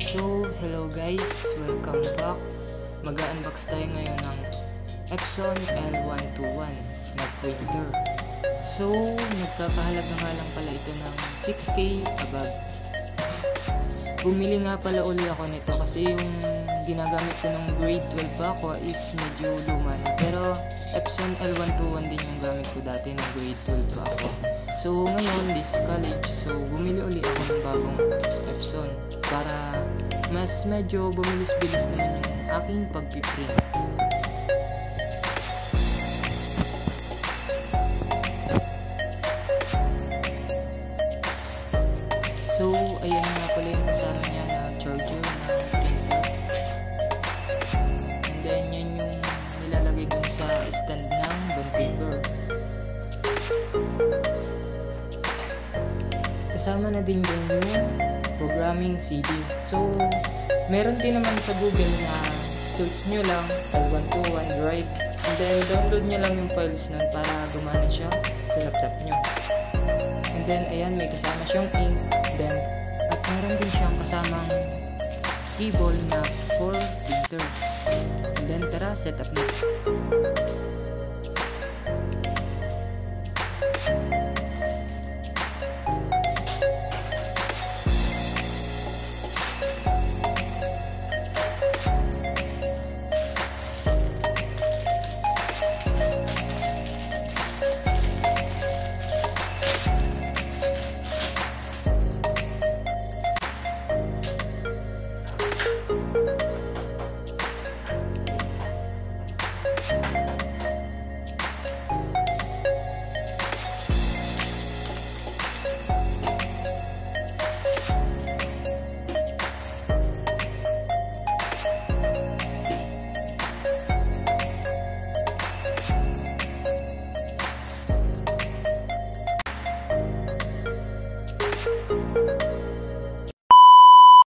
So, hello guys, welcome back. Mag-unbox tayo ngayon ng Epson L121 na printer. So, nagkakahalaga nga lang pala ito ng 6K above. Bumili nga pala uli ako nito kasi yung ginagamit ko nung grade 12 pa ako is medyo luma na. Pero Epson L121 din yung gamit ko dati nung grade 12 pa ako. So ngayon, this college, so bumili uli ako ng bagong Epson para mas medyo bumilis-bilis naman yung aking pagpiprint. So ayan nga pala yung kasama niya na charger na printer. And then yan yung nilalagay dun sa stand ng bond paper. Kasama na din dun yung programming CD. So, meron din naman sa Google na search nyo lang L121 Drive and then download nyo lang yung files nun para gumana siya sa laptop nyo. And then, ayan, may kasama siyang ink, then, at meron din siyang kasamang keyboard na for printer. And then, tara, setup na.